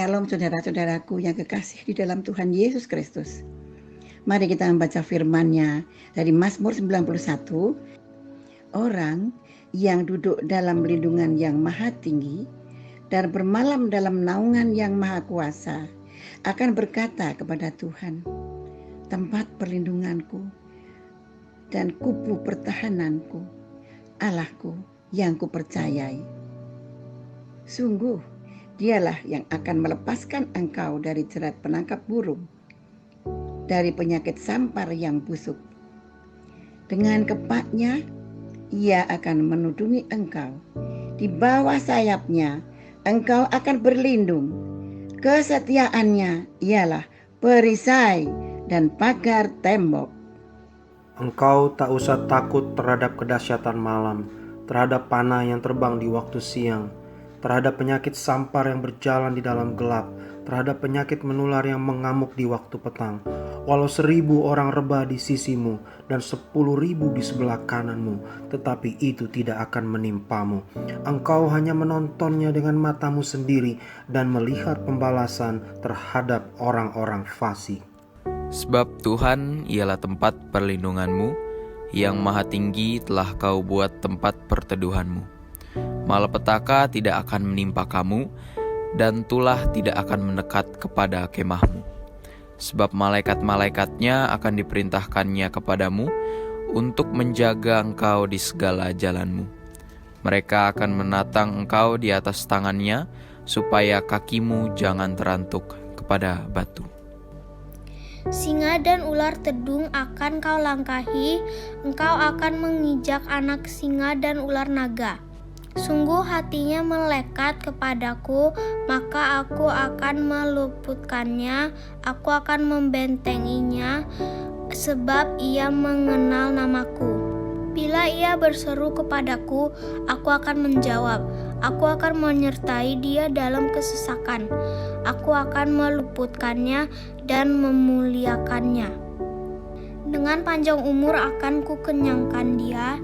Shalom saudara-saudaraku yang kekasih di dalam Tuhan Yesus Kristus. Mari kita membaca firman-Nya dari Mazmur 91. Orang yang duduk dalam lindungan yang maha tinggi dan bermalam dalam naungan yang maha kuasa akan berkata kepada Tuhan, tempat perlindunganku dan kubu pertahananku, Allahku yang kupercayai. Sungguh, Dialah yang akan melepaskan engkau dari jerat penangkap burung, dari penyakit sampar yang busuk. Dengan kepaknya, Ia akan menudungi engkau. Di bawah sayapnya, engkau akan berlindung. Kesetiaannya ialah perisai dan pagar tembok. Engkau tak usah takut terhadap kedahsyatan malam, terhadap panah yang terbang di waktu siang, terhadap penyakit sampar yang berjalan di dalam gelap, terhadap penyakit menular yang mengamuk di waktu petang. Walau 1.000 orang rebah di sisimu dan 10.000 di sebelah kananmu, tetapi itu tidak akan menimpamu. Engkau hanya menontonnya dengan matamu sendiri dan melihat pembalasan terhadap orang-orang fasik. Sebab Tuhan ialah tempat perlindunganmu, yang maha tinggi telah kau buat tempat perteduhanmu. Malapetaka tidak akan menimpa kamu, dan tulah tidak akan mendekat kepada kemahmu. Sebab malaikat-malaikatnya akan diperintahkannya kepadamu untuk menjaga engkau di segala jalanmu. Mereka akan menatang engkau di atas tangannya, supaya kakimu jangan terantuk kepada batu. Singa dan ular tedung akan kau langkahi, engkau akan menginjak anak singa dan ular naga. Sungguh hatinya melekat kepadaku, maka aku akan meluputkannya, aku akan membentenginya, sebab ia mengenal namaku. Bila ia berseru kepadaku, aku akan menjawab, aku akan menyertai dia dalam kesesakan, aku akan meluputkannya dan memuliakannya. Dengan panjang umur akan kukenyangkan dia,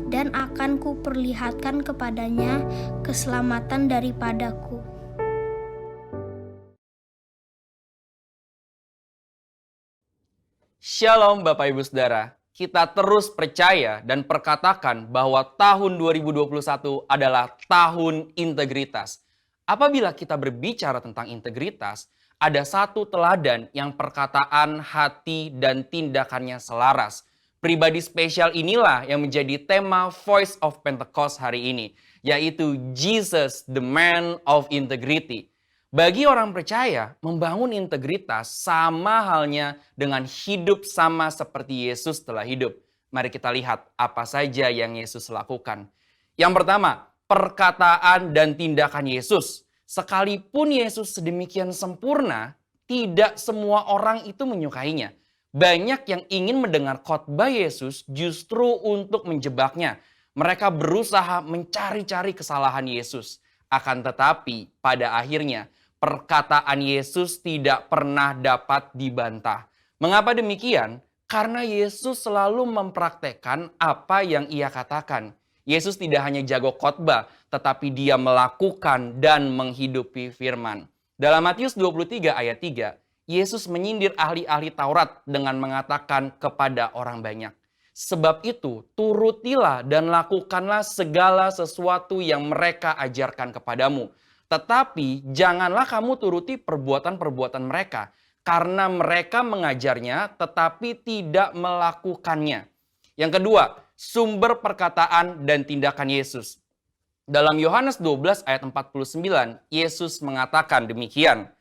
dan akan kuperlihatkan kepadanya keselamatan daripadaku. Shalom Bapak Ibu Saudara, kita terus percaya dan perkatakan bahwa tahun 2021 adalah tahun integritas. Apabila kita berbicara tentang integritas, ada satu teladan yang perkataan, hati, dan tindakannya selaras. Pribadi spesial inilah yang menjadi tema Voice of Pentecost hari ini, yaitu Jesus, the man of integrity. Bagi orang percaya, membangun integritas sama halnya dengan hidup sama seperti Yesus telah hidup. Mari kita lihat apa saja yang Yesus lakukan. Yang pertama, perkataan dan tindakan Yesus. Sekalipun Yesus sedemikian sempurna, tidak semua orang itu menyukainya. Banyak yang ingin mendengar khotbah Yesus justru untuk menjebaknya. Mereka berusaha mencari-cari kesalahan Yesus. Akan tetapi pada akhirnya perkataan Yesus tidak pernah dapat dibantah. Mengapa demikian? Karena Yesus selalu mempraktekkan apa yang ia katakan. Yesus tidak hanya jago khotbah, tetapi dia melakukan dan menghidupi firman. Dalam Matius 23 ayat 3, Yesus menyindir ahli-ahli Taurat dengan mengatakan kepada orang banyak, sebab itu turutilah dan lakukanlah segala sesuatu yang mereka ajarkan kepadamu. Tetapi janganlah kamu turuti perbuatan-perbuatan mereka, karena mereka mengajarnya tetapi tidak melakukannya. Yang kedua, sumber perkataan dan tindakan Yesus. Dalam Yohanes 12 ayat 49, Yesus mengatakan demikian,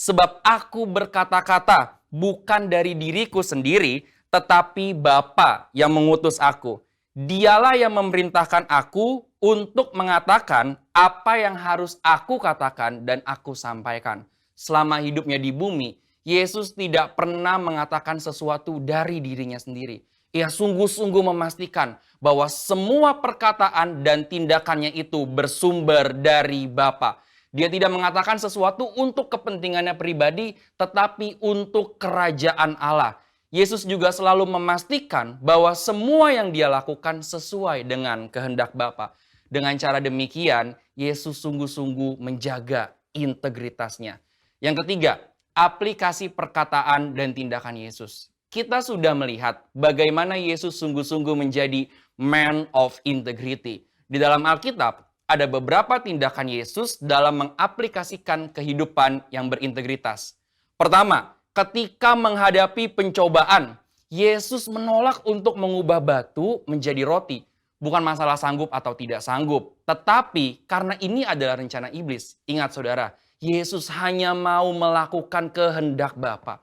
sebab aku berkata-kata bukan dari diriku sendiri, tetapi Bapa yang mengutus aku. Dialah yang memerintahkan aku untuk mengatakan apa yang harus aku katakan dan aku sampaikan. Selama hidupnya di bumi, Yesus tidak pernah mengatakan sesuatu dari dirinya sendiri. Ia sungguh-sungguh memastikan bahwa semua perkataan dan tindakannya itu bersumber dari Bapa. Dia tidak mengatakan sesuatu untuk kepentingannya pribadi, tetapi untuk kerajaan Allah. Yesus juga selalu memastikan bahwa semua yang dia lakukan sesuai dengan kehendak Bapa. Dengan cara demikian, Yesus sungguh-sungguh menjaga integritasnya. Yang ketiga, aplikasi perkataan dan tindakan Yesus. Kita sudah melihat bagaimana Yesus sungguh-sungguh menjadi man of integrity. Di dalam Alkitab, ada beberapa tindakan Yesus dalam mengaplikasikan kehidupan yang berintegritas. Pertama, ketika menghadapi pencobaan, Yesus menolak untuk mengubah batu menjadi roti. Bukan masalah sanggup atau tidak sanggup, tetapi karena ini adalah rencana iblis. Ingat saudara, Yesus hanya mau melakukan kehendak Bapa.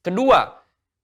Kedua,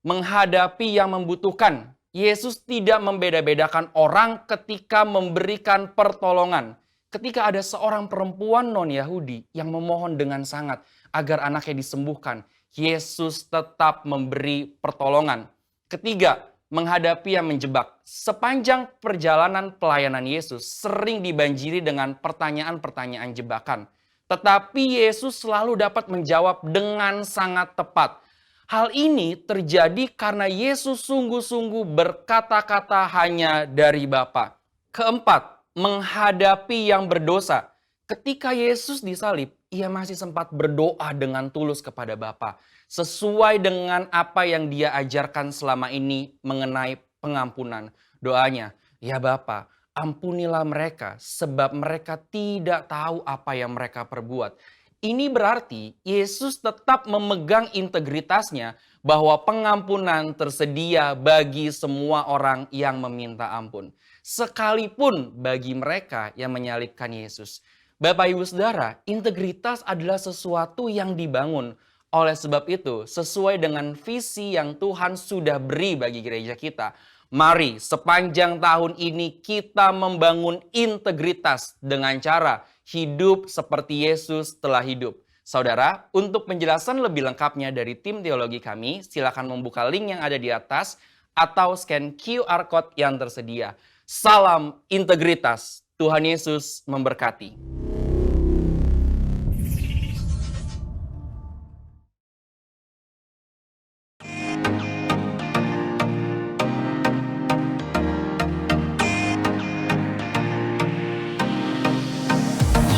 menghadapi yang membutuhkan. Yesus tidak membeda-bedakan orang ketika memberikan pertolongan. Ketika ada seorang perempuan non-Yahudi yang memohon dengan sangat agar anaknya disembuhkan, Yesus tetap memberi pertolongan. Ketiga, menghadapi yang menjebak. Sepanjang perjalanan pelayanan Yesus sering dibanjiri dengan pertanyaan-pertanyaan jebakan. Tetapi Yesus selalu dapat menjawab dengan sangat tepat. Hal ini terjadi karena Yesus sungguh-sungguh berkata-kata hanya dari Bapa. Keempat, menghadapi yang berdosa. Ketika Yesus disalib, ia masih sempat berdoa dengan tulus kepada Bapa, sesuai dengan apa yang dia ajarkan selama ini mengenai pengampunan. Doanya, ya Bapa, ampunilah mereka sebab mereka tidak tahu apa yang mereka perbuat. Ini berarti Yesus tetap memegang integritasnya bahwa pengampunan tersedia bagi semua orang yang meminta ampun. Sekalipun bagi mereka yang menyalibkan Yesus. Bapak Ibu Saudara, integritas adalah sesuatu yang dibangun. Oleh sebab itu, sesuai dengan visi yang Tuhan sudah beri bagi gereja kita, mari sepanjang tahun ini kita membangun integritas dengan cara hidup seperti Yesus telah hidup. Saudara, untuk penjelasan lebih lengkapnya dari tim teologi kami, silakan membuka link yang ada di atas atau scan QR Code yang tersedia. Salam integritas. Tuhan Yesus memberkati.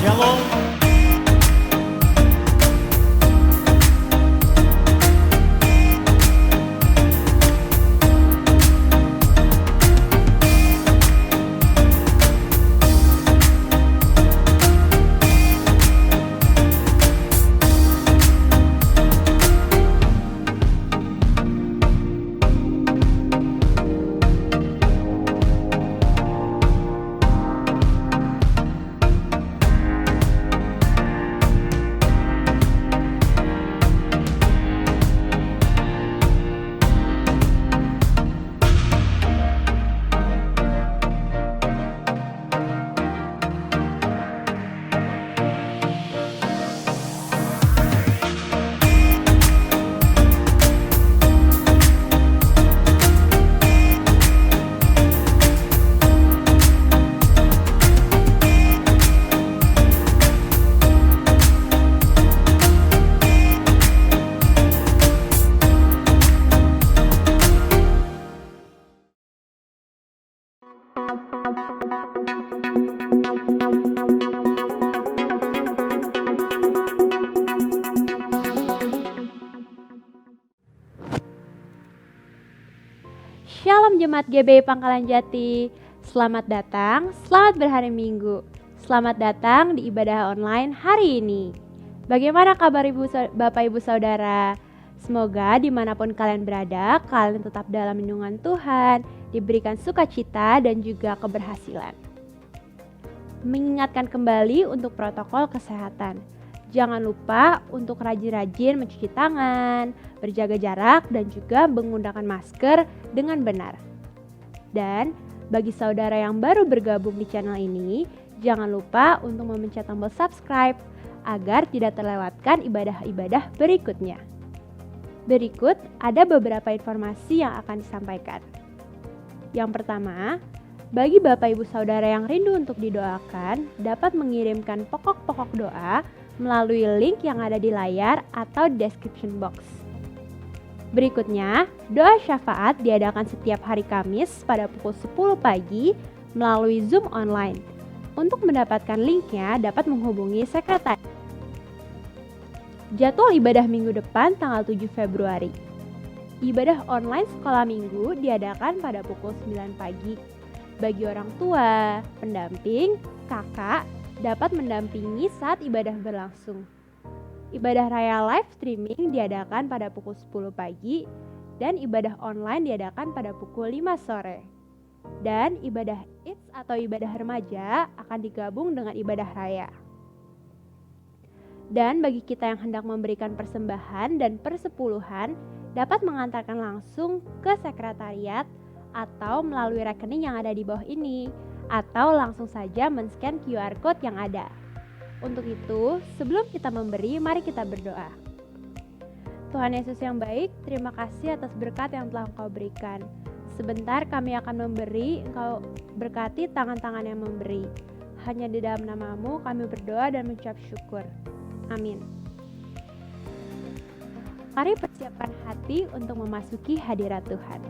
Shalom. Shalom Jemaat GBI Pangkalan Jati. Selamat datang, selamat berhari Minggu. Selamat datang di ibadah online hari ini. Bagaimana kabar Bapak Ibu Saudara? Semoga dimanapun kalian berada, kalian tetap dalam lindungan Tuhan, diberikan sukacita dan juga keberhasilan. Mengingatkan kembali untuk protokol kesehatan. Jangan lupa untuk rajin-rajin mencuci tangan, berjaga jarak, dan juga menggunakan masker dengan benar. Dan bagi saudara yang baru bergabung di channel ini, jangan lupa untuk memencet tombol subscribe agar tidak terlewatkan ibadah-ibadah berikutnya. Berikut ada beberapa informasi yang akan disampaikan. Yang pertama, bagi Bapak Ibu Saudara yang rindu untuk didoakan, dapat mengirimkan pokok-pokok doa melalui link yang ada di layar atau description box. Berikutnya, doa syafaat diadakan setiap hari Kamis pada pukul 10 pagi melalui Zoom online. Untuk mendapatkan linknya dapat menghubungi sekretariat. Jadwal ibadah minggu depan tanggal 7 Februari. Ibadah online sekolah minggu diadakan pada pukul 9 pagi. Bagi orang tua, pendamping, kakak dapat mendampingi saat ibadah berlangsung. Ibadah raya live streaming diadakan pada pukul 10 pagi dan ibadah online diadakan pada pukul 5 sore. Dan ibadah Idz atau ibadah remaja akan digabung dengan ibadah raya. Dan bagi kita yang hendak memberikan persembahan dan persepuluhan dapat mengantarkan langsung ke sekretariat atau melalui rekening yang ada di bawah ini, atau langsung saja men-scan QR code yang ada. Untuk itu, sebelum kita memberi, mari kita berdoa. Tuhan Yesus yang baik, terima kasih atas berkat yang telah Engkau berikan. Sebentar kami akan memberi, Engkau berkati tangan-tangan yang memberi. Hanya di dalam nama-Mu kami berdoa dan mengucap syukur. Amin. Mari persiapkan hati untuk memasuki hadirat Tuhan.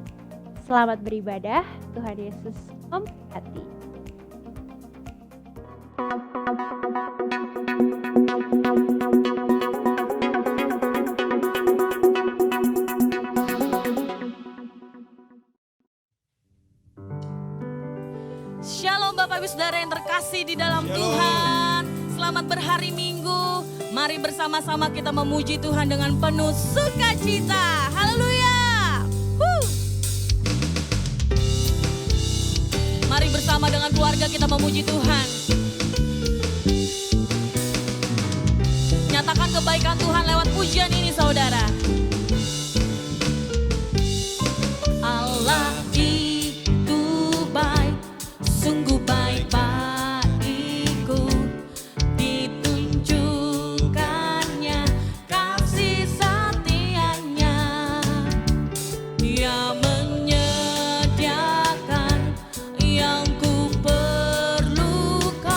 Selamat beribadah, Tuhan Yesus memberkati. Shalom Bapak Ibu Saudara yang terkasih di dalam Tuhan. Selamat berhari Minggu. Mari bersama-sama kita memuji Tuhan dengan penuh sukacita. Haleluya. Mari bersama dengan keluarga kita memuji Tuhan. Nyatakan kebaikan Tuhan lewat pujian ini saudara. Allah itu baik, sungguh baik bagiku. Ditunjukkannya kasih setianya. Dia menyediakan yang ku perlukan,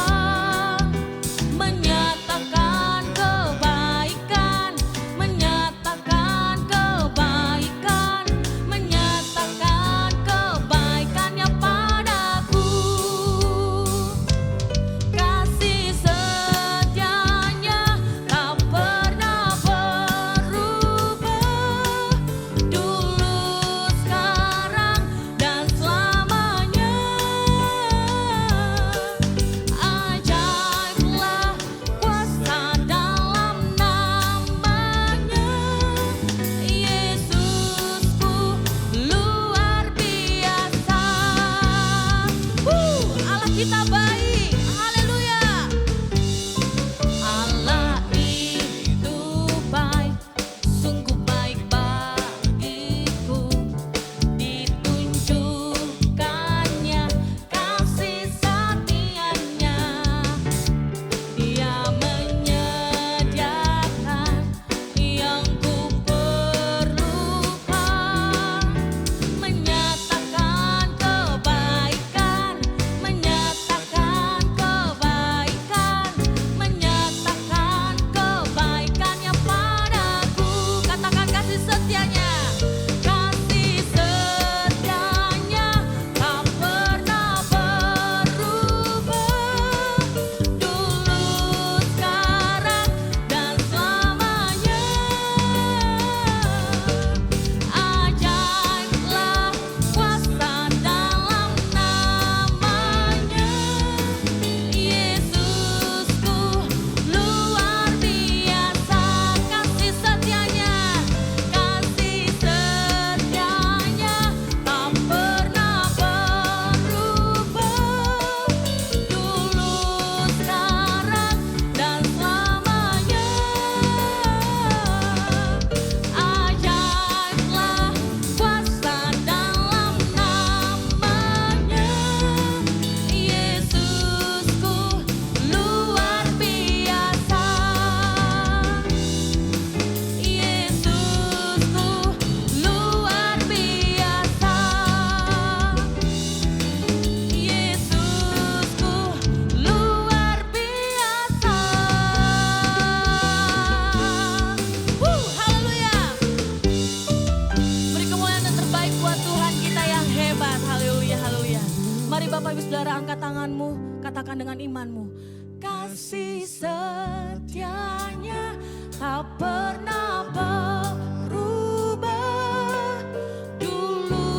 menyatakan kebaikan, menyatakan kebaikan, menyatakan kebaikannya padaku. Kasih setianya tak pernah berubah, dulu, sekarang, dan selamanya. Ajaiblah kuasa dalam namanya. Yesusku luar biasa. Allah kita baik. Haleluya. Allah itu baik, sungguh baik bagiku. Ditunjukkannya kasih setianya. Dia menyediakan yang ku perlukan, menyatakan kebaikan, menyatakan kebaikan, menyatakan kebaikannya padaku. Katakan kasih setianya. Kasih setianya tak pernah berubah, dulu, sekarang, dan selamanya. Ajaiblah kuasa dalam namanya. Yesusku luar biasa. Kasih setianya, kasih setianya tak pernah berubah, dulu, sekarang, dan selamanya. Ajaiblah kuasa dalam namanya. Yesusku luar biasa. Yesusku luar biasa. Yesusku luar biasa. Haleluya. Beri kemuliaan dan terbaik buat Tuhan kita yang hebat. Haleluya, haleluya. Mari Bapak Ibu Saudara angkat tanganmu, katakan dengan imanmu. Kasih setianya tak pernah berubah, dulu,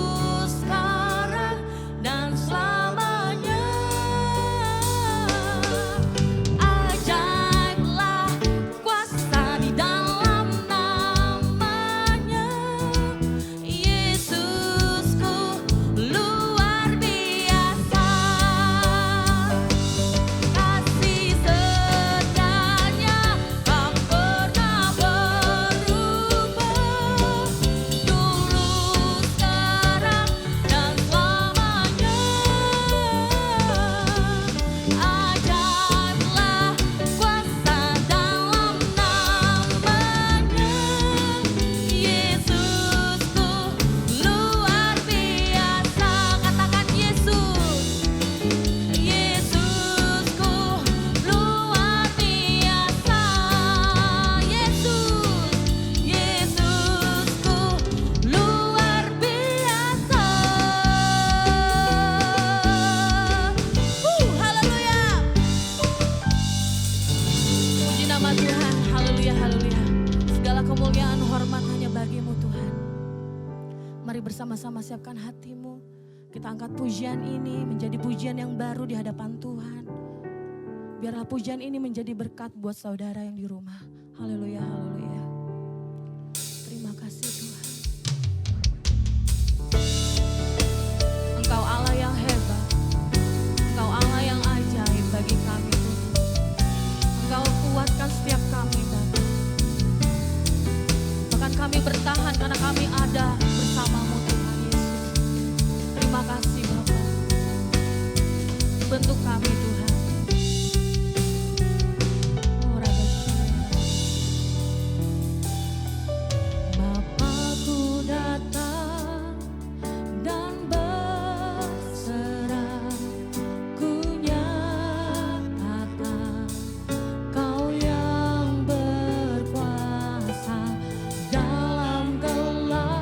sekarang, dan selamanya. Ajaiblah kuasa di dalam namanya, Yesusku luar biasa. Kasih setianya tak pernah berubah, dulu, sekarang, dan selamanya. Ajaiblah kuasa dalam namanya, Yesusku luar biasa. Katakan Yesus, Yesusku luar biasa. Yesus, Yesusku luar biasa. Haleluya. Puji nama Tuhan. Haleluya, haleluya. Segala kemuliaan hormat hanya bagimu Tuhan. Mari bersama-sama siapkan hatimu. Kita angkat pujian ini menjadi pujian yang baru di hadapan Tuhan. Biarlah pujian ini menjadi berkat buat saudara yang di rumah. Haleluya, haleluya. Terima kasih Tuhan. Engkau Allah yang hebat. Engkau Allah yang ajaib bagi kami Tuhan. Engkau kuatkan setiap kami Bapa. Bahkan kami bertahan karena kami ada bersamamu Tuhan Yesus. Terima kasih Bapa. Bentuk kami Tuhan. Oh, Raga Syaya. Bapakku datang dan berserah, ku nyatakan Kau yang berkuasa dalam gelap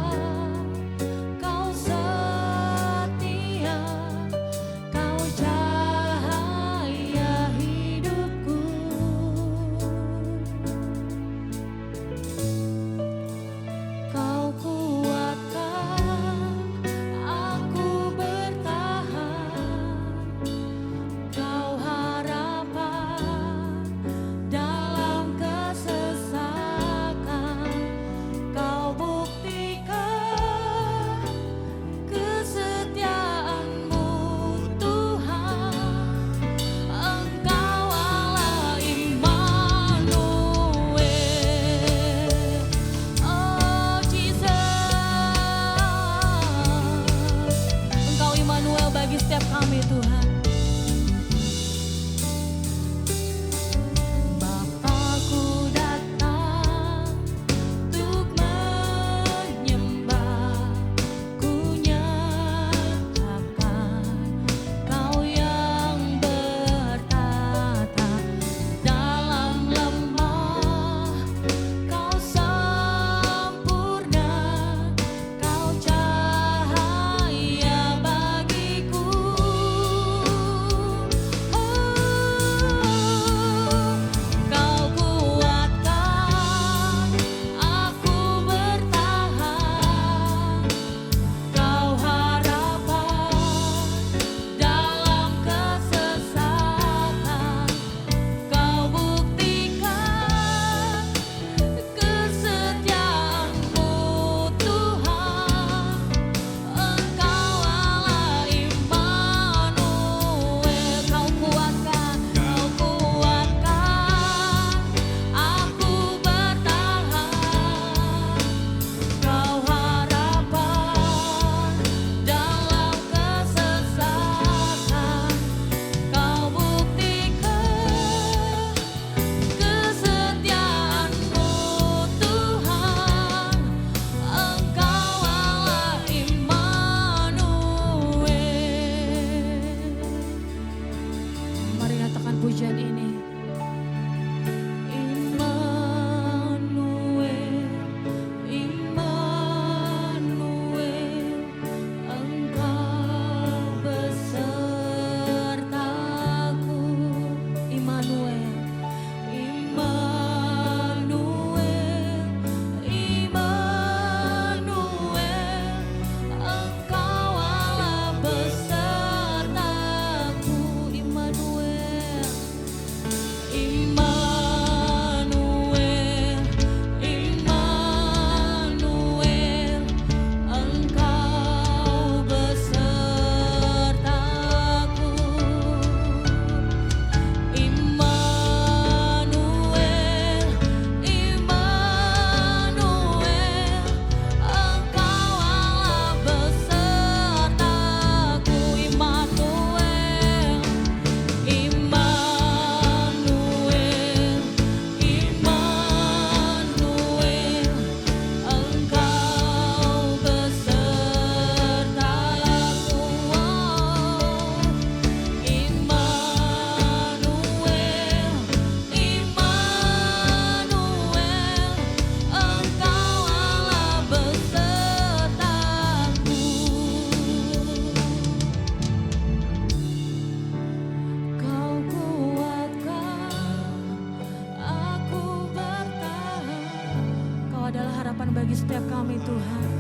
kami Tuhan.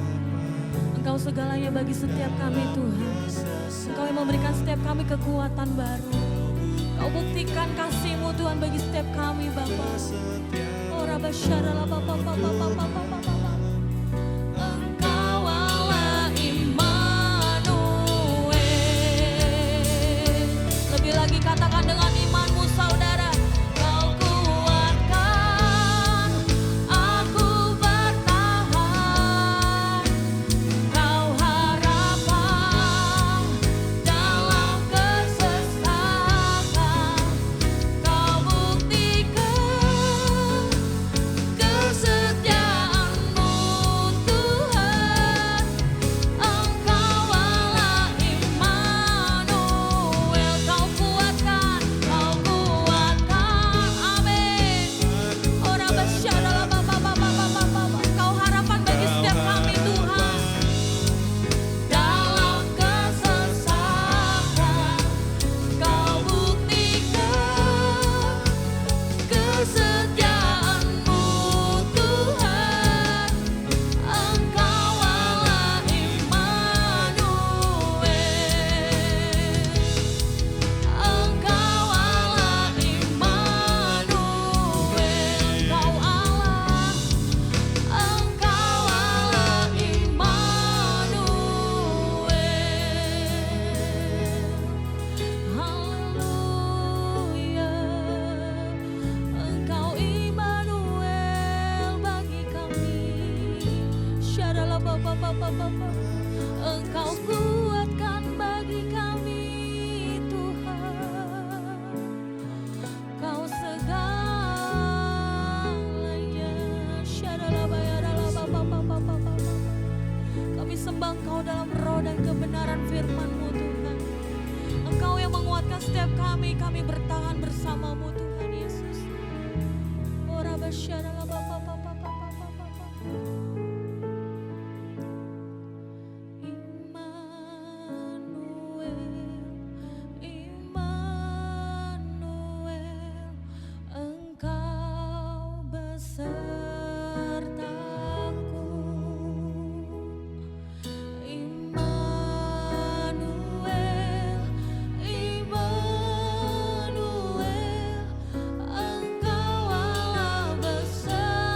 Engkau segalanya bagi setiap kami Tuhan. Engkau yang memberikan setiap kami kekuatan baru. Kau buktikan kasih-Mu Tuhan bagi setiap kami Bapa. Oh Rabba Syarala Bapa. Engkau Allah Immanuel. Lebih lagi katakan dengan imanmu saudara. Kau kuatkan aku bertahan. Kau harapan dalam kesesakan. Kau buktikan kesetiaan-Mu Tuhan. Engkau Allah Immanuel. Kau kuatkan, amin. Orang bersyarala Bapa. Kau harapan bagi setiap kami Tuhan. Dalam kesesakan, Kau buktikan kesetiaan-Mu Tuhan. Engkau Allah Immanuel. Engkau Allah Immanuel. Engkau Allah. Engkau Allah Immanuel. Haleluya. Engkau Immanuel bagi kami. Syarala Bapa. Engkau kuatkan bagi kami Tuhan. Kau segalanya. Syarala Bayarala Bapa. Kami sembah Engkau dalam roh dan kebenaran firman-Mu Tuhan. Engkau yang menguatkan setiap kami bertahan bersama-Mu Tuhan Yesus. Ora basyarala Bapa. Immanuel, Engkau besertaku. Immanuel, Engkau Allah besertaku.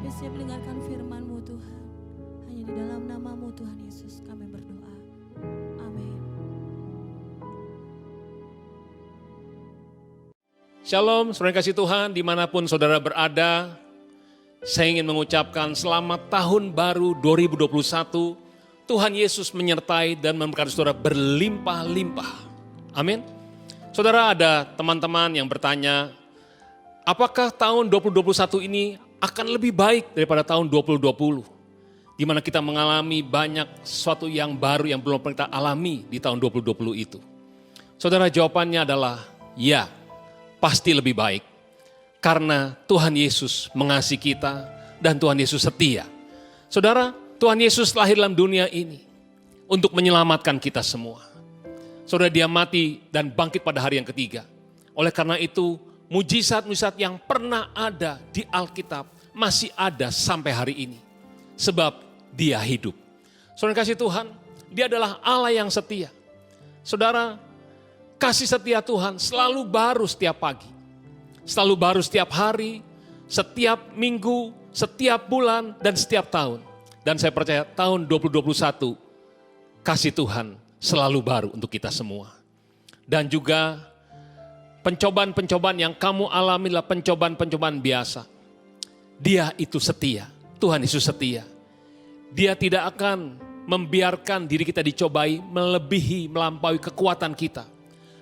Kami siap mendengarkan firman-Mu Tuhan. Hanya di dalam nama-Mu Tuhan Yesus kami berdoa. Amin. Shalom, saudara kasih Tuhan, dimanapun saudara berada, saya ingin mengucapkan selamat tahun baru 2021. Tuhan Yesus menyertai dan memberkati saudara berlimpah-limpah. Amin. Saudara, ada teman-teman yang bertanya, apakah tahun 2021 ini akan lebih baik daripada tahun 2020? Di mana kita mengalami banyak sesuatu yang baru yang belum pernah kita alami di tahun 2020 itu. Saudara, jawabannya adalah ya. Pasti lebih baik, karena Tuhan Yesus mengasihi kita dan Tuhan Yesus setia. Saudara, Tuhan Yesus lahir dalam dunia ini untuk menyelamatkan kita semua. Saudara, dia mati dan bangkit pada hari yang ketiga. Oleh karena itu, mujizat-mujizat yang pernah ada di Alkitab masih ada sampai hari ini. Sebab dia hidup. Saudara kasih Tuhan, dia adalah Allah yang setia. Saudara, kasih setia Tuhan selalu baru setiap pagi, selalu baru setiap hari, setiap minggu, setiap bulan, dan setiap tahun. Dan saya percaya tahun 2021, kasih Tuhan selalu baru untuk kita semua. Dan juga pencobaan-pencobaan yang kamu alami adalah pencobaan-pencobaan biasa. Dia itu setia, Tuhan Yesus setia. Dia tidak akan membiarkan diri kita dicobai melebihi, melampaui kekuatan kita.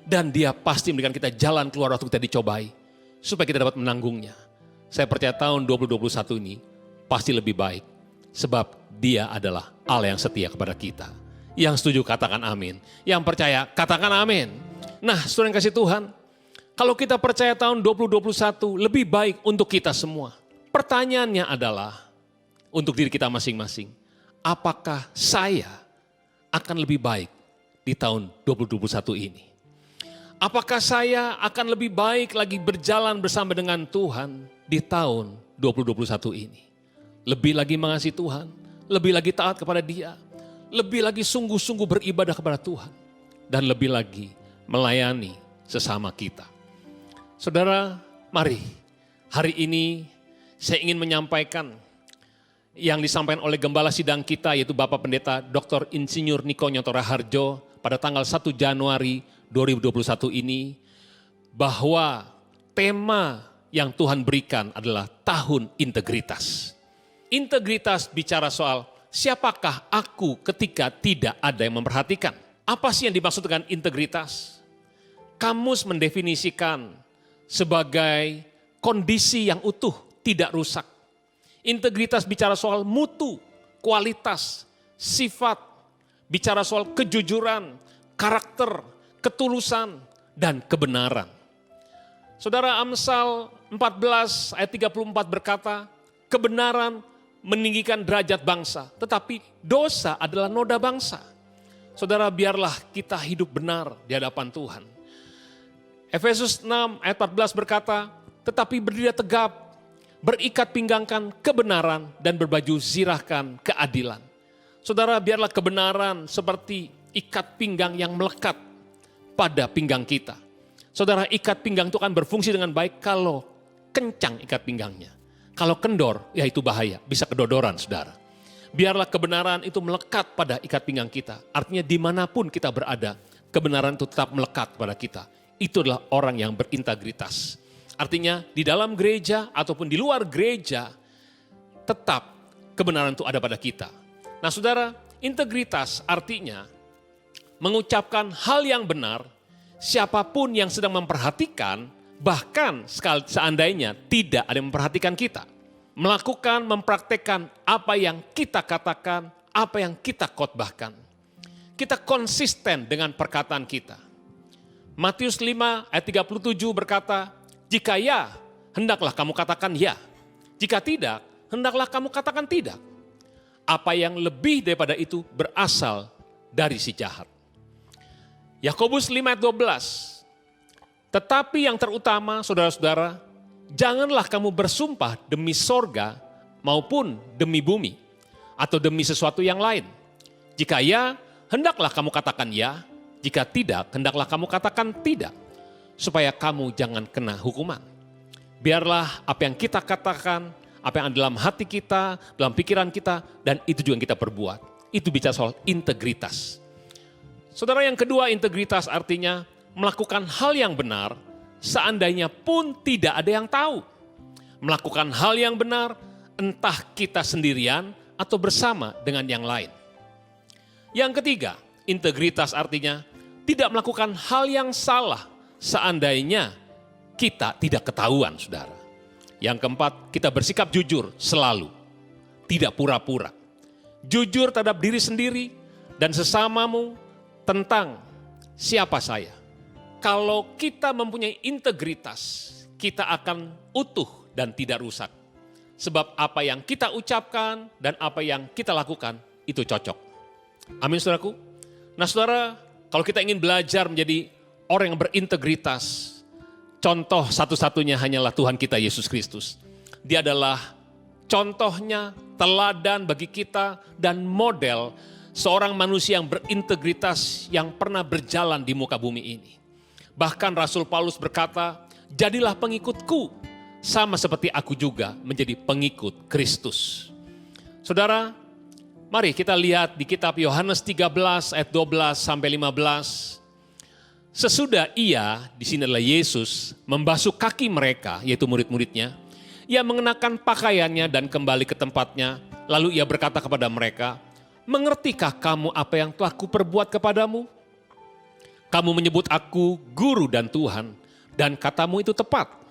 Dan dia pasti memberikan kita jalan keluar waktu kita dicobai. Supaya kita dapat menanggungnya. Saya percaya tahun 2021 ini pasti lebih baik. Sebab dia adalah Allah yang setia kepada kita. Yang setuju katakan amin. Yang percaya katakan amin. Nah, saudara yang kasih Tuhan, kalau kita percaya tahun 2021 lebih baik untuk kita semua. Pertanyaannya adalah untuk diri kita masing-masing. Apakah saya akan lebih baik di tahun 2021 ini? Apakah saya akan lebih baik lagi berjalan bersama dengan Tuhan di tahun 2021 ini? Lebih lagi mengasihi Tuhan, lebih lagi taat kepada Dia, lebih lagi sungguh-sungguh beribadah kepada Tuhan, dan lebih lagi melayani sesama kita. Saudara, mari hari ini saya ingin menyampaikan yang disampaikan oleh Gembala Sidang kita, yaitu Bapak Pendeta Dr. Insinyur Niko Nyoto Raharjo pada tanggal 1 Januari 2021 ini, bahwa tema yang Tuhan berikan adalah tahun integritas. Integritas bicara soal siapakah aku ketika tidak ada yang memperhatikan. Apa sih yang dimaksud dengan integritas? Kamus mendefinisikan sebagai kondisi yang utuh, tidak rusak. Integritas bicara soal mutu, kualitas, sifat, bicara soal kejujuran, karakter, ketulusan, dan kebenaran. Saudara, Amsal 14 ayat 34 berkata, kebenaran meninggikan derajat bangsa, tetapi dosa adalah noda bangsa. Saudara, biarlah kita hidup benar di hadapan Tuhan. Efesus 6 ayat 14 berkata, tetapi berdiri tegap, berikat pinggangkan kebenaran dan berbaju zirahkan keadilan. Saudara, biarlah kebenaran seperti ikat pinggang yang melekat pada pinggang kita. Saudara, ikat pinggang itu akan berfungsi dengan baik kalau kencang ikat pinggangnya. Kalau kendor, ya itu bahaya, bisa kedodoran saudara. Biarlah kebenaran itu melekat pada ikat pinggang kita. Artinya dimanapun kita berada, kebenaran itu tetap melekat pada kita. Itu adalah orang yang berintegritas. Artinya di dalam gereja ataupun di luar gereja, tetap kebenaran itu ada pada kita. Nah saudara, integritas artinya mengucapkan hal yang benar, siapapun yang sedang memperhatikan, bahkan seandainya tidak ada yang memperhatikan kita. Melakukan, mempraktekkan apa yang kita katakan, apa yang kita khotbahkan. Kita konsisten dengan perkataan kita. Matius 5 ayat 37 berkata, jika ya, hendaklah kamu katakan ya. Jika tidak, hendaklah kamu katakan tidak. Apa yang lebih daripada itu berasal dari si jahat. Yakobus 5 ayat 12. Tetapi yang terutama saudara-saudara, janganlah kamu bersumpah demi sorga maupun demi bumi atau demi sesuatu yang lain. Jika ya, hendaklah kamu katakan ya. Jika tidak, hendaklah kamu katakan tidak. Supaya kamu jangan kena hukuman. Biarlah apa yang kita katakan, apa yang ada dalam hati kita, dalam pikiran kita, dan itu juga yang kita perbuat. Itu bicara soal integritas. Saudara, yang kedua, integritas artinya melakukan hal yang benar seandainya pun tidak ada yang tahu. Melakukan hal yang benar entah kita sendirian atau bersama dengan yang lain. Yang ketiga, integritas artinya tidak melakukan hal yang salah seandainya kita tidak ketahuan, saudara. Yang keempat, kita bersikap jujur selalu, tidak pura-pura. Jujur terhadap diri sendiri dan sesamamu tentang siapa saya. Kalau kita mempunyai integritas, kita akan utuh dan tidak rusak. Sebab apa yang kita ucapkan dan apa yang kita lakukan itu cocok. Amin, saudaraku. Nah, saudara, kalau kita ingin belajar menjadi orang yang berintegritas, contoh satu-satunya hanyalah Tuhan kita Yesus Kristus. Dia adalah contohnya, teladan bagi kita dan model seorang manusia yang berintegritas yang pernah berjalan di muka bumi ini. Bahkan Rasul Paulus berkata, jadilah pengikutku, sama seperti aku juga menjadi pengikut Kristus. Saudara, mari kita lihat di kitab Yohanes 13 ayat 12 sampai 15. Sesudah ia, di sini adalah Yesus, membasuh kaki mereka, yaitu murid-muridnya, ia mengenakan pakaiannya dan kembali ke tempatnya, lalu ia berkata kepada mereka, mengertikah kamu apa yang telah kuperbuat kepadamu? Kamu menyebut aku guru dan Tuhan, dan katamu itu tepat.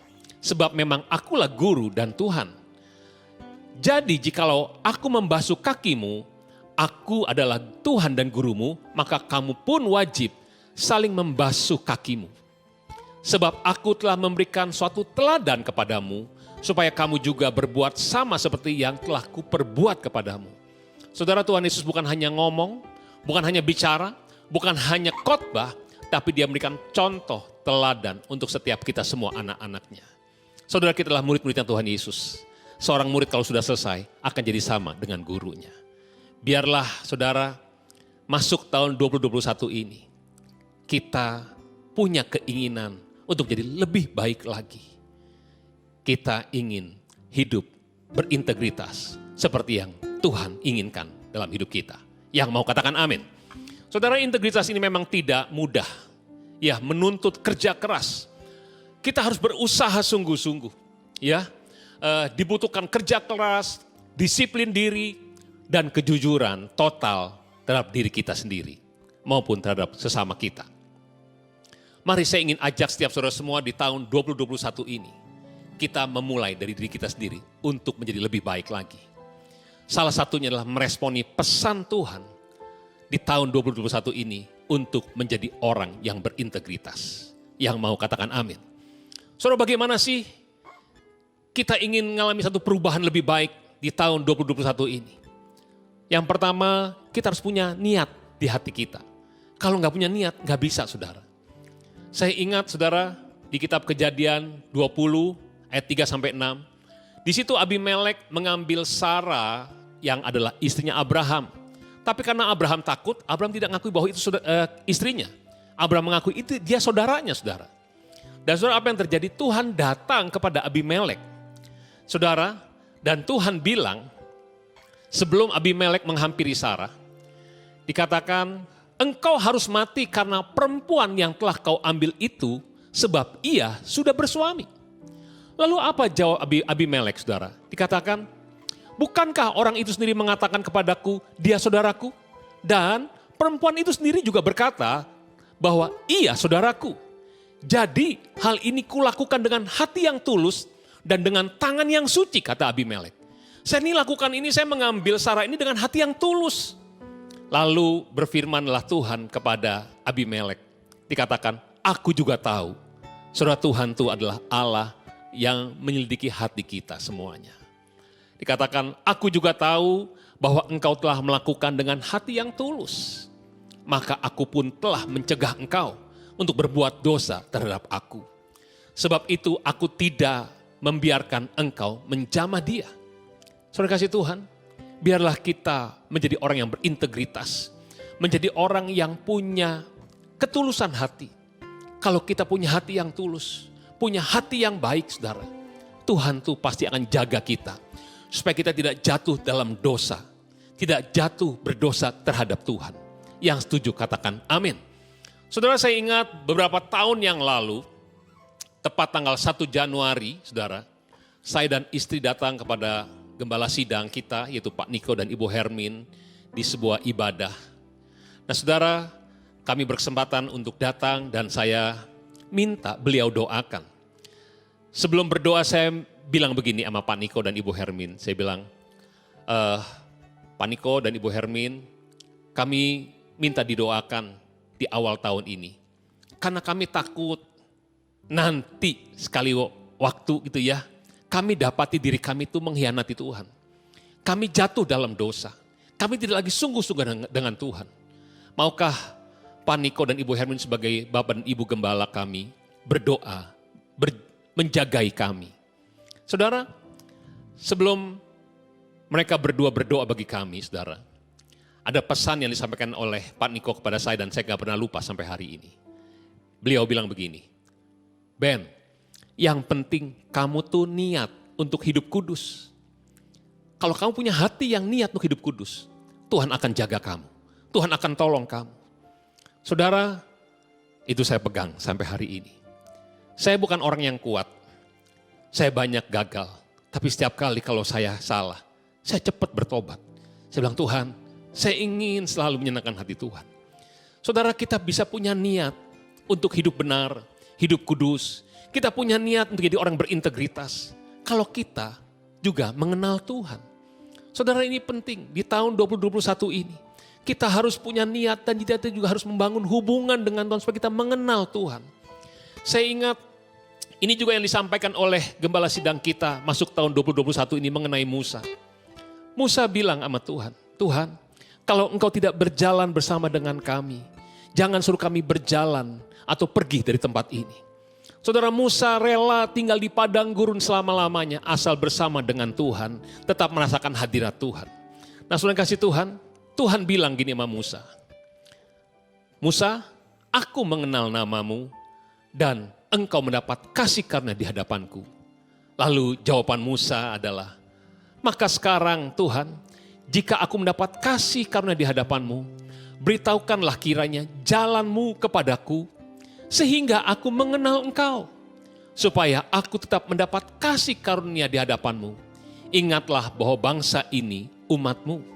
Sebab memang akulah guru dan Tuhan. Jadi jikalau aku membasuh kakimu, aku adalah Tuhan dan gurumu, maka kamu pun wajib saling membasuh kakimu. Sebab aku telah memberikan suatu teladan kepadamu, supaya kamu juga berbuat sama seperti yang telah kuperbuat kepadamu. Saudara, Tuhan Yesus bukan hanya ngomong, bukan hanya bicara, bukan hanya khotbah, tapi dia memberikan contoh teladan untuk setiap kita semua anak-anaknya. Saudara, kita adalah murid-muridnya Tuhan Yesus. Seorang murid kalau sudah selesai akan jadi sama dengan gurunya. Biarlah saudara masuk tahun 2021 ini, kita punya keinginan untuk jadi lebih baik lagi. Kita ingin hidup berintegritas seperti yang Tuhan inginkan dalam hidup kita. Yang mau katakan amin. Saudara, integritas ini memang tidak mudah. Ya, menuntut kerja keras. Kita harus berusaha sungguh-sungguh, ya. Dibutuhkan kerja keras, disiplin diri, dan kejujuran total terhadap diri kita sendiri maupun terhadap sesama kita. Mari saya ingin ajak setiap saudara semua di tahun 2021 ini, kita memulai dari diri kita sendiri untuk menjadi lebih baik lagi. Salah satunya adalah meresponi pesan Tuhan di tahun 2021 ini untuk menjadi orang yang berintegritas. Yang mau katakan amin. Saudara, bagaimana sih kita ingin mengalami satu perubahan lebih baik di tahun 2021 ini? Yang pertama, kita harus punya niat di hati kita. Kalau nggak punya niat, nggak bisa, saudara. Saya ingat, saudara, di kitab Kejadian 20 ayat 3-6, di situ Abimelek mengambil Sarah yang adalah istrinya Abraham. Tapi karena Abraham takut, Abraham tidak mengakui bahwa itu istrinya. Abraham mengakui itu dia saudaranya, saudara. Dan saudara, apa yang terjadi? Tuhan datang kepada Abimelek. Saudara, dan Tuhan bilang, sebelum Abimelek menghampiri Sarah, dikatakan, engkau harus mati karena perempuan yang telah kau ambil itu, sebab ia sudah bersuami. Lalu apa jawab Abimelek, saudara? Dikatakan, bukankah orang itu sendiri mengatakan kepadaku, dia saudaraku? Dan perempuan itu sendiri juga berkata bahwa ia saudaraku. Jadi hal ini kulakukan dengan hati yang tulus dan dengan tangan yang suci, kata Abimelek. Saya ini lakukan ini, saya mengambil Sarah ini dengan hati yang tulus. Lalu berfirmanlah Tuhan kepada Abimelek. Dikatakan, aku juga tahu, saudara, Tuhan itu adalah Allah yang menyelidiki hati kita semuanya. Dikatakan, aku juga tahu bahwa engkau telah melakukan dengan hati yang tulus. Maka aku pun telah mencegah engkau untuk berbuat dosa terhadap aku. Sebab itu aku tidak membiarkan engkau menjamah dia. Saudara kasih Tuhan, biarlah kita menjadi orang yang berintegritas. Menjadi orang yang punya ketulusan hati. Kalau kita punya hati yang tulus, punya hati yang baik, saudara, Tuhan tuh pasti akan jaga kita. Supaya kita tidak jatuh dalam dosa. Tidak jatuh berdosa terhadap Tuhan. Yang setuju katakan amin. Saudara, saya ingat beberapa tahun yang lalu, tepat tanggal 1 Januari, saudara, saya dan istri datang kepada gembala sidang kita, yaitu Pak Niko dan Ibu Hermin, di sebuah ibadah. Nah saudara, kami berkesempatan untuk datang dan saya minta beliau doakan. Sebelum berdoa saya bilang begini sama Pak Niko dan Ibu Hermin. Saya bilang, Pak Niko dan Ibu Hermin, kami minta didoakan di awal tahun ini. Karena kami takut nanti sekali waktu gitu ya, kami dapati diri kami itu mengkhianati Tuhan. Kami jatuh dalam dosa. Kami tidak lagi sungguh-sungguh dengan Tuhan. Maukah Pak Niko dan Ibu Hermin sebagai Bapak dan Ibu Gembala kami berdoa, menjagai kami. Saudara, sebelum mereka berdua berdoa bagi kami, saudara, ada pesan yang disampaikan oleh Pak Niko kepada saya dan saya gak pernah lupa sampai hari ini. Beliau bilang begini, Ben, yang penting kamu tuh niat untuk hidup kudus. Kalau kamu punya hati yang niat untuk hidup kudus, Tuhan akan jaga kamu. Tuhan akan tolong kamu. Saudara, itu saya pegang sampai hari ini. Saya bukan orang yang kuat. Saya banyak gagal. Tapi setiap kali kalau saya salah, saya cepat bertobat. Saya bilang, Tuhan, saya ingin selalu menyenangkan hati Tuhan. Saudara, kita bisa punya niat untuk hidup benar, hidup kudus. Kita punya niat untuk jadi orang berintegritas. Kalau kita juga mengenal Tuhan. Saudara, ini penting di tahun 2021 ini. Kita harus punya niat dan kita juga harus membangun hubungan dengan Tuhan supaya kita mengenal Tuhan. Saya ingat ini juga yang disampaikan oleh gembala sidang kita masuk tahun 2021 ini mengenai Musa. Musa bilang sama Tuhan, Tuhan, kalau engkau tidak berjalan bersama dengan kami, jangan suruh kami berjalan atau pergi dari tempat ini. Saudara, Musa rela tinggal di padang gurun selama-lamanya asal bersama dengan Tuhan, tetap merasakan hadirat Tuhan. Nah, saudara kasih Tuhan, Tuhan bilang gini sama Musa, Musa, aku mengenal namamu dan engkau mendapat kasih karunia di hadapanku. Lalu jawaban Musa adalah, maka sekarang Tuhan, jika aku mendapat kasih karunia di hadapanmu, beritahukanlah kiranya jalanmu kepadaku, sehingga aku mengenal engkau, supaya aku tetap mendapat kasih karunia di hadapanmu. Ingatlah bahwa bangsa ini umatmu.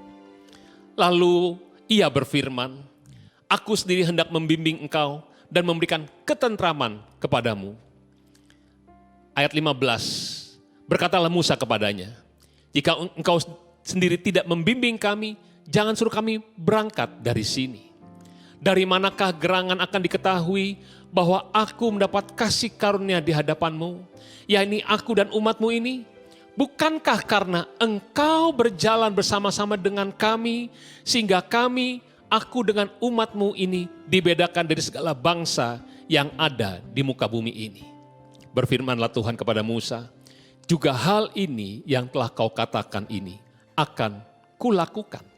Lalu ia berfirman, aku sendiri hendak membimbing engkau dan memberikan ketentraman kepadamu. Ayat 15, berkatalah Musa kepadanya, jika engkau sendiri tidak membimbing kami, jangan suruh kami berangkat dari sini. Dari manakah gerangan akan diketahui bahwa aku mendapat kasih karunia di hadapanmu, yakni aku dan umatmu ini? Bukankah karena engkau berjalan bersama-sama dengan kami, sehingga kami, aku dengan umatmu ini dibedakan dari segala bangsa yang ada di muka bumi ini. Berfirmanlah Tuhan kepada Musa, juga hal ini yang telah kau katakan ini akan kulakukan.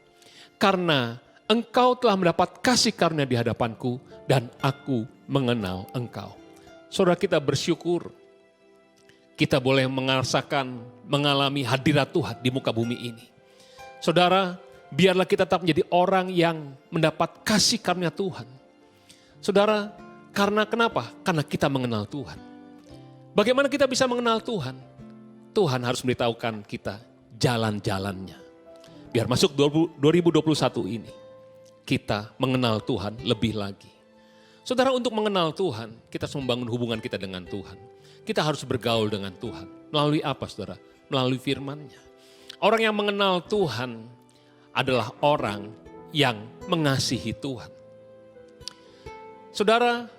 Karena engkau telah mendapat kasih karunia di hadapanku dan aku mengenal engkau. Saudara, kita bersyukur kita boleh merasakan, mengalami hadirat Tuhan di muka bumi ini. Saudara, biarlah kita tetap menjadi orang yang mendapat kasih karunia Tuhan. Saudara, karena kenapa? Karena kita mengenal Tuhan. Bagaimana kita bisa mengenal Tuhan? Tuhan harus memberitahukan kita jalan-jalannya. Biar masuk 2021 ini, kita mengenal Tuhan lebih lagi. Saudara, untuk mengenal Tuhan, kita harus membangun hubungan kita dengan Tuhan. Kita harus bergaul dengan Tuhan. Melalui apa, saudara? Melalui firman-Nya. Orang yang mengenal Tuhan adalah orang yang mengasihi Tuhan. Saudara,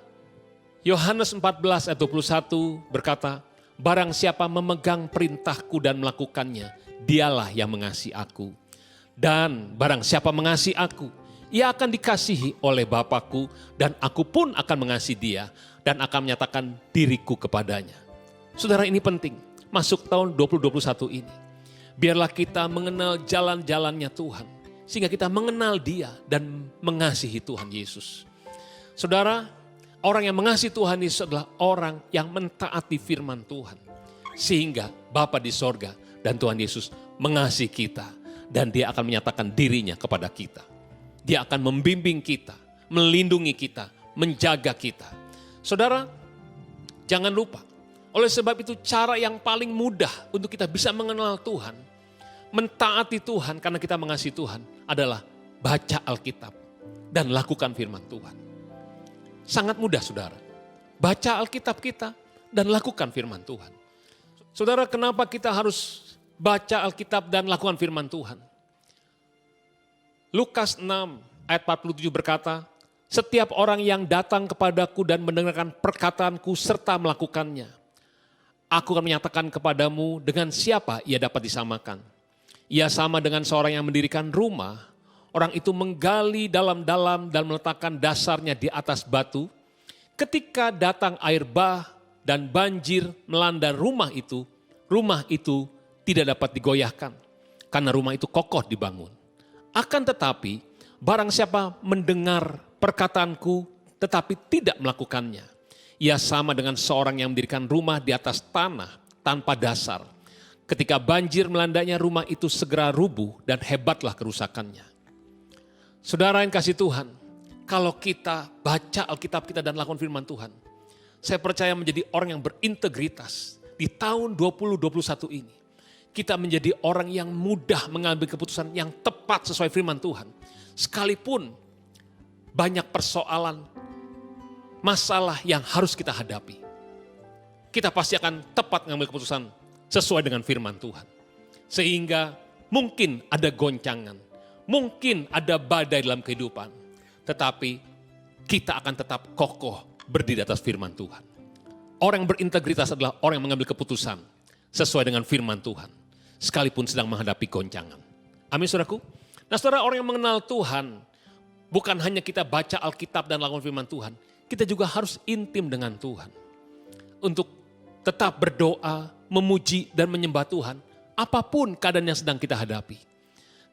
Yohanes 14 ayat 21 berkata, barang siapa memegang perintahku dan melakukannya, dialah yang mengasihi aku. Dan barang siapa mengasihi aku, ia akan dikasihi oleh Bapakku dan aku pun akan mengasihi dia dan akan menyatakan diriku kepadanya. Saudara, ini penting. Masuk tahun 2021 ini. Biarlah kita mengenal jalan-jalannya Tuhan. Sehingga kita mengenal dia dan mengasihi Tuhan Yesus. Saudara, orang yang mengasihi Tuhan Yesus adalah orang yang mentaati firman Tuhan. Sehingga Bapa di sorga dan Tuhan Yesus mengasihi kita. Dan dia akan menyatakan dirinya kepada kita. Dia akan membimbing kita, melindungi kita, menjaga kita. Saudara, jangan lupa. Oleh sebab itu cara yang paling mudah untuk kita bisa mengenal Tuhan, mentaati Tuhan karena kita mengasihi Tuhan adalah baca Alkitab dan lakukan firman Tuhan. Sangat mudah saudara. Baca Alkitab kita dan lakukan firman Tuhan. Saudara, kenapa kita harus baca Alkitab dan lakukan firman Tuhan? Lukas 6 ayat 47 berkata, setiap orang yang datang kepadaku dan mendengarkan perkataanku serta melakukannya, aku akan menyatakan kepadamu dengan siapa ia dapat disamakan. Ia sama dengan seorang yang mendirikan rumah, orang itu menggali dalam-dalam dan meletakkan dasarnya di atas batu. Ketika datang air bah dan banjir melanda rumah itu tidak dapat digoyahkan karena rumah itu kokoh dibangun. Akan tetapi barang siapa mendengar perkataanku tetapi tidak melakukannya, ia sama dengan seorang yang mendirikan rumah di atas tanah tanpa dasar. Ketika banjir melandanya rumah itu segera rubuh dan hebatlah kerusakannya. Saudara yang kasih Tuhan, kalau kita baca Alkitab kita dan lakukan firman Tuhan, saya percaya menjadi orang yang berintegritas di tahun 2021 ini. Kita menjadi orang yang mudah mengambil keputusan yang tepat sesuai firman Tuhan. Sekalipun banyak persoalan, masalah yang harus kita hadapi. Kita pasti akan tepat mengambil keputusan sesuai dengan firman Tuhan. Sehingga mungkin ada goncangan, mungkin ada badai dalam kehidupan. Tetapi kita akan tetap kokoh berdiri atas firman Tuhan. Orang yang berintegritas adalah orang yang mengambil keputusan sesuai dengan firman Tuhan. Sekalipun sedang menghadapi goncangan. Amin saudaraku. Nah saudara, orang yang mengenal Tuhan, bukan hanya kita baca Alkitab dan lakukan firman Tuhan, kita juga harus intim dengan Tuhan. Untuk tetap berdoa, memuji dan menyembah Tuhan, apapun keadaan yang sedang kita hadapi.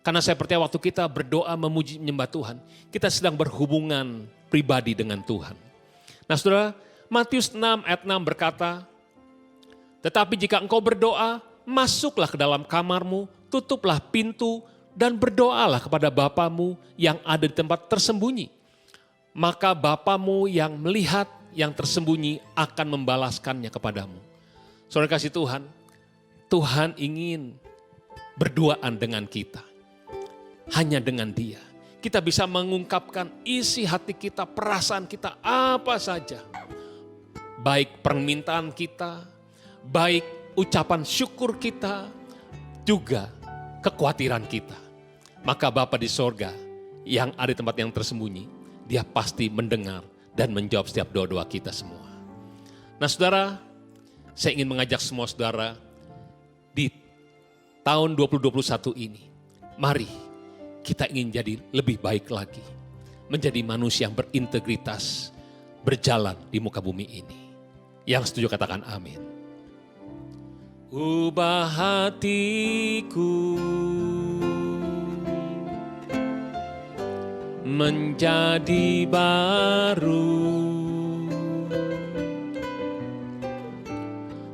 Karena saya percaya waktu kita berdoa, memuji, menyembah Tuhan, kita sedang berhubungan pribadi dengan Tuhan. Nah saudara, Matius 6 ayat 6 berkata, tetapi jika engkau berdoa, masuklah ke dalam kamarmu, tutuplah pintu, dan berdoalah kepada Bapamu yang ada di tempat tersembunyi. Maka Bapamu yang melihat yang tersembunyi akan membalaskannya kepadamu. Saudara kasih Tuhan, Tuhan ingin berduaan dengan kita. Hanya dengan Dia. Kita bisa mengungkapkan isi hati kita, perasaan kita, apa saja. Baik permintaan kita, baik ucapan syukur kita, juga kekhawatiran kita. Maka Bapa di sorga yang ada di tempat yang tersembunyi, Dia pasti mendengar dan menjawab setiap doa-doa kita semua. Nah saudara, saya ingin mengajak semua saudara di tahun 2021 ini, mari kita ingin jadi lebih baik lagi. Menjadi manusia yang berintegritas, berjalan di muka bumi ini. Yang setuju katakan amin. Ubah hatiku menjadi baru.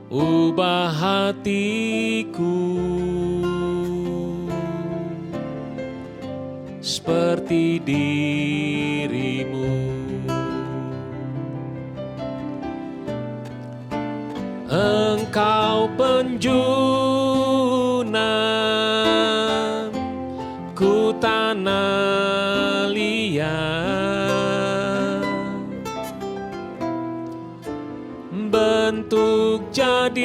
Ubah hatiku seperti dirimu. Engkau penjunan ku tanah liat, bentuk jadikan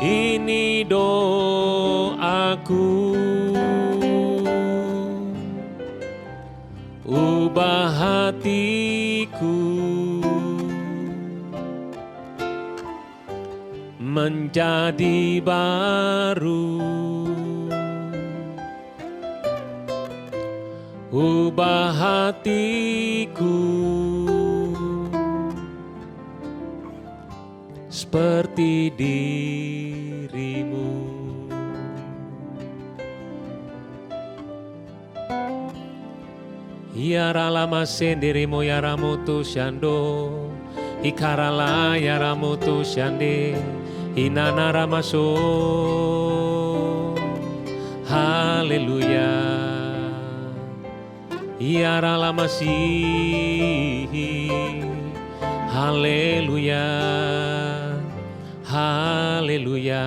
ini doaku. Ubah hatiku menjadi baru. Ubah hatiku seperti dirimu. Yara lama sendirimu yara mutu shando. Ikarala yaramutu shande hinana ramaso. Haleluya. Iarala masih. Haleluya. Haleluya.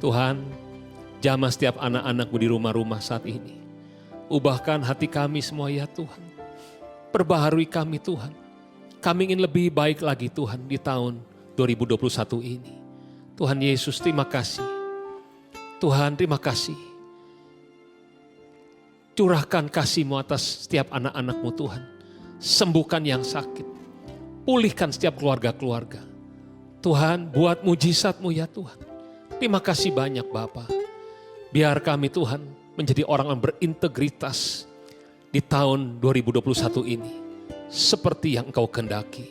Tuhan, jamah setiap anak-anak-Mu di rumah-rumah saat ini. Ubahkan hati kami semua ya Tuhan. Perbaharui kami Tuhan. Kami ingin lebih baik lagi Tuhan di tahun 2021 ini. Tuhan Yesus, terima kasih. Tuhan, terima kasih. Curahkan kasih-Mu atas setiap anak-anak-Mu Tuhan. Sembuhkan yang sakit. Pulihkan setiap keluarga-keluarga. Tuhan, buat mujizat-Mu ya Tuhan. Terima kasih banyak Bapa. Biar kami Tuhan menjadi orang yang berintegritas di tahun 2021 ini. Seperti yang Engkau kehendaki.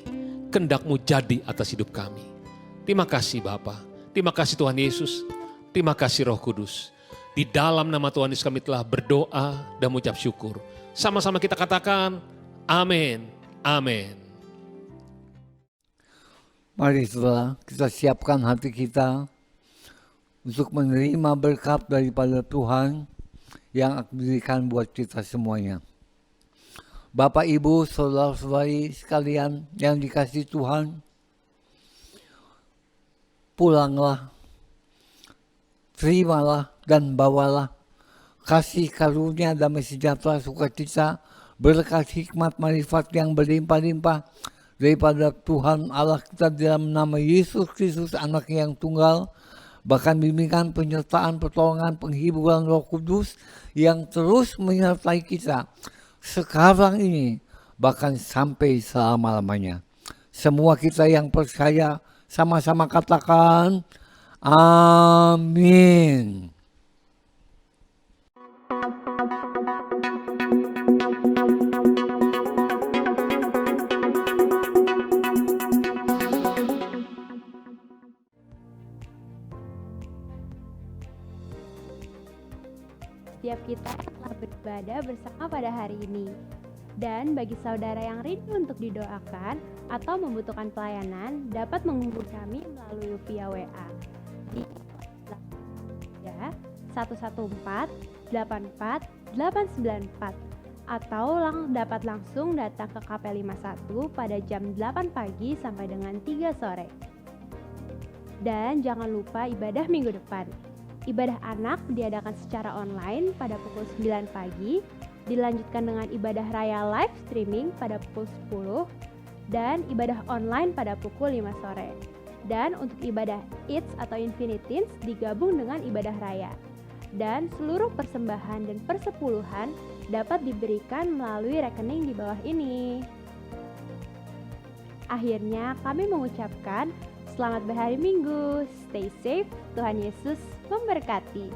Kehendak-Mu jadi atas hidup kami. Terima kasih Bapa. Terima kasih Tuhan Yesus. Terima kasih Roh Kudus. Di dalam nama Tuhan Yesus kami telah berdoa dan mengucap syukur. Sama-sama kita katakan, amin, amin. Mari saudara, kita siapkan hati kita untuk menerima berkat daripada Tuhan yang akan diberikan buat kita semuanya. Bapak, Ibu, saudara-saudari sekalian yang dikasihi Tuhan, pulanglah, terimalah dan bawalah kasih karunia damai sejahtera sukacita berkat hikmat marifat yang berlimpah-limpah daripada Tuhan Allah kita dalam nama Yesus Kristus anak yang tunggal, bahkan bimbingan, penyertaan, pertolongan, penghiburan Roh Kudus yang terus menyertai kita sekarang ini bahkan sampai selama-lamanya. Semua kita yang percaya sama-sama katakan amin. Setiap kita telah beribadah bersama pada hari ini. Dan bagi saudara yang rindu untuk didoakan atau membutuhkan pelayanan, dapat menghubungi kami melalui via WA di 114 84 894 atau dapat langsung datang ke KP 51 pada jam 8 pagi sampai dengan 3 sore. Dan jangan lupa ibadah minggu depan. Ibadah anak diadakan secara online pada pukul 9 pagi, dilanjutkan dengan ibadah raya live streaming pada pukul 10, dan ibadah online pada pukul 5 sore. Dan untuk ibadah Eats atau Infinitins digabung dengan ibadah raya. Dan seluruh persembahan dan persepuluhan dapat diberikan melalui rekening di bawah ini. Akhirnya kami mengucapkan selamat berhari Minggu, stay safe, Tuhan Yesus memberkati.